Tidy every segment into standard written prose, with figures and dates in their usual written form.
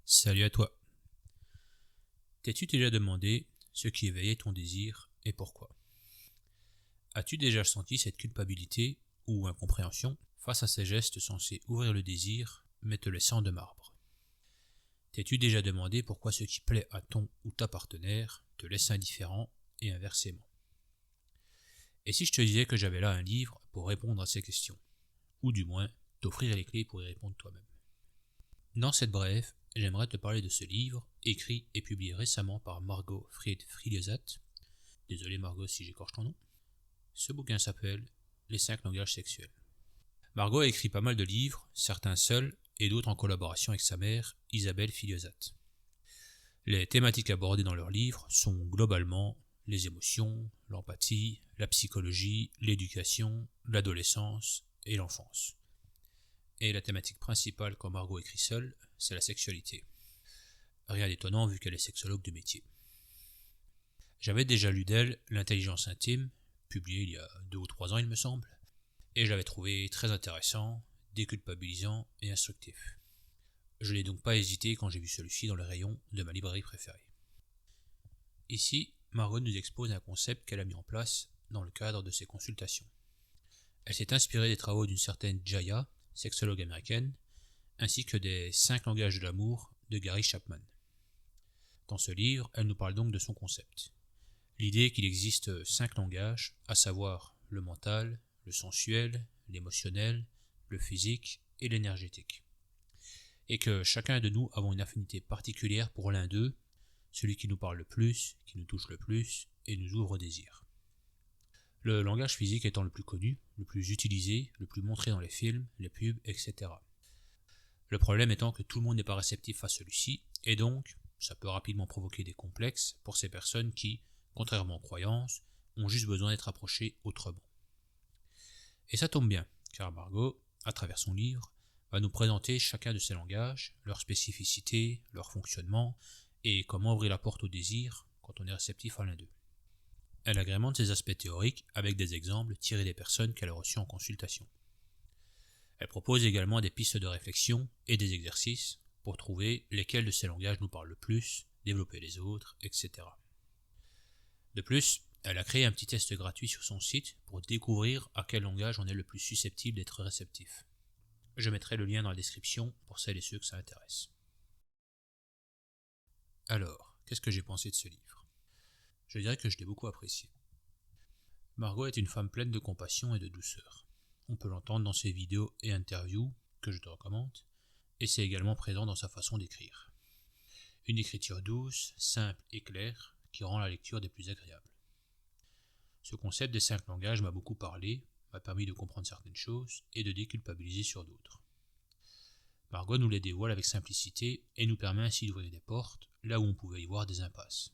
Salut à toi. T'es-tu déjà demandé ce qui éveillait ton désir et pourquoi? As-tu déjà senti cette culpabilité ou incompréhension face à ces gestes censés ouvrir le désir mais te laissant de marbre? T'es-tu déjà demandé pourquoi ce qui plaît à ton ou ta partenaire te laisse indifférent et inversement? Et si je te disais que j'avais là un livre pour répondre à ces questions, ou du moins t'offrir les clés pour y répondre toi-même? Dans cette brève, j'aimerais te parler de ce livre, écrit et publié récemment par Margot Fried-Filiozat. Désolé Margot si j'écorche ton nom. Ce bouquin s'appelle Les 5 langages sexuels. Margot a écrit pas mal de livres, certains seuls et d'autres en collaboration avec sa mère, Isabelle Filiozat. Les thématiques abordées dans leurs livres sont globalement les émotions, l'empathie, la psychologie, l'éducation, l'adolescence et l'enfance. Et la thématique principale quand Margot écrit seule, c'est la sexualité. Rien d'étonnant vu qu'elle est sexologue de métier. J'avais déjà lu d'elle L'intelligence intime, publié il y a 2 ou 3 ans il me semble, et je l'avais trouvé très intéressant, déculpabilisant et instructif. Je n'ai donc pas hésité quand j'ai vu celui-ci dans le rayon de ma librairie préférée. Ici, Margot nous expose un concept qu'elle a mis en place dans le cadre de ses consultations. Elle s'est inspirée des travaux d'une certaine Jaya, sexologue américaine, ainsi que des 5 langages de l'amour de Gary Chapman. Dans ce livre, elle nous parle donc de son concept. L'idée qu'il existe 5 langages, à savoir le mental, le sensuel, l'émotionnel, le physique et l'énergétique. Et que chacun de nous avons une affinité particulière pour l'un d'eux, celui qui nous parle le plus, qui nous touche le plus et nous ouvre au désir. Le langage physique étant le plus connu, le plus utilisé, le plus montré dans les films, les pubs, etc. Le problème étant que tout le monde n'est pas réceptif à celui-ci, et donc ça peut rapidement provoquer des complexes pour ces personnes qui, contrairement aux croyances, ont juste besoin d'être approchées autrement. Et ça tombe bien, car Margot, à travers son livre, va nous présenter chacun de ces langages, leurs spécificités, leur fonctionnement, et comment ouvrir la porte au désir quand on est réceptif à l'un d'eux. Elle agrémente ces aspects théoriques avec des exemples tirés des personnes qu'elle a reçues en consultation. Elle propose également des pistes de réflexion et des exercices pour trouver lesquels de ces langages nous parlent le plus, développer les autres, etc. De plus, elle a créé un petit test gratuit sur son site pour découvrir à quel langage on est le plus susceptible d'être réceptif. Je mettrai le lien dans la description pour celles et ceux que ça intéresse. Alors, qu'est-ce que j'ai pensé de ce livre? Je dirais que je l'ai beaucoup apprécié. Margot est une femme pleine de compassion et de douceur. On peut l'entendre dans ses vidéos et interviews, que je te recommande, et c'est également présent dans sa façon d'écrire. Une écriture douce, simple et claire, qui rend la lecture des plus agréables. Ce concept des 5 langages m'a beaucoup parlé, m'a permis de comprendre certaines choses et de déculpabiliser sur d'autres. Margot nous les dévoile avec simplicité et nous permet ainsi d'ouvrir des portes là où on pouvait y voir des impasses.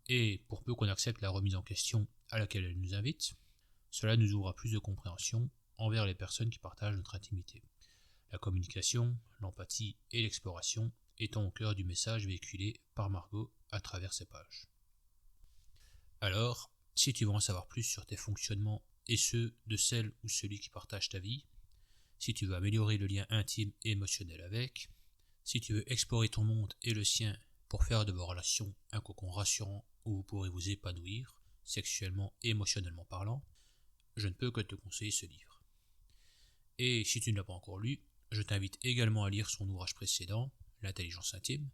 Et pour peu qu'on accepte la remise en question à laquelle elle nous invite, cela nous ouvre à plus de compréhension envers les personnes qui partagent notre intimité. La communication, l'empathie et l'exploration étant au cœur du message véhiculé par Margot à travers ses pages. Alors, si tu veux en savoir plus sur tes fonctionnements et ceux de celle ou celui qui partage ta vie, si tu veux améliorer le lien intime et émotionnel avec, si tu veux explorer ton monde et le sien pour faire de vos relations un cocon rassurant où vous pourrez vous épanouir, sexuellement et émotionnellement parlant, je ne peux que te conseiller ce livre. Et si tu ne l'as pas encore lu, je t'invite également à lire son ouvrage précédent, L'intelligence intime,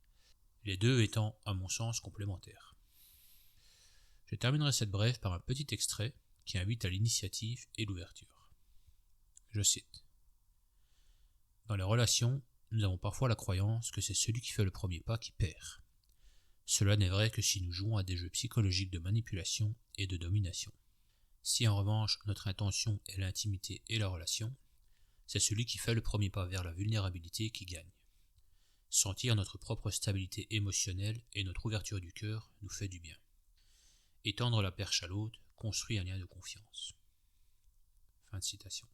les deux étant à mon sens complémentaires. Je terminerai cette brève par un petit extrait qui invite à l'initiative et l'ouverture. Je cite. Dans les relations, nous avons parfois la croyance que c'est celui qui fait le premier pas qui perd. Cela n'est vrai que si nous jouons à des jeux psychologiques de manipulation et de domination. Si en revanche notre intention est l'intimité et la relation, c'est celui qui fait le premier pas vers la vulnérabilité qui gagne. Sentir notre propre stabilité émotionnelle et notre ouverture du cœur nous fait du bien. Étendre la perche à l'autre construit un lien de confiance. Fin de citation.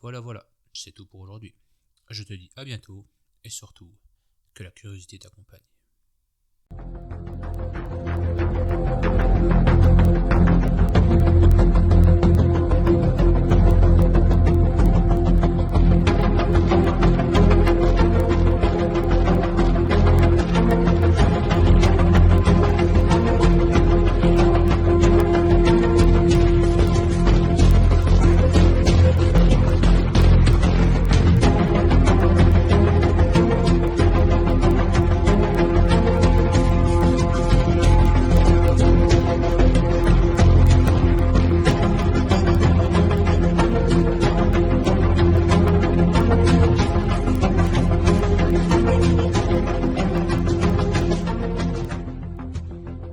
Voilà, c'est tout pour aujourd'hui. Je te dis à bientôt et surtout, que la curiosité t'accompagne.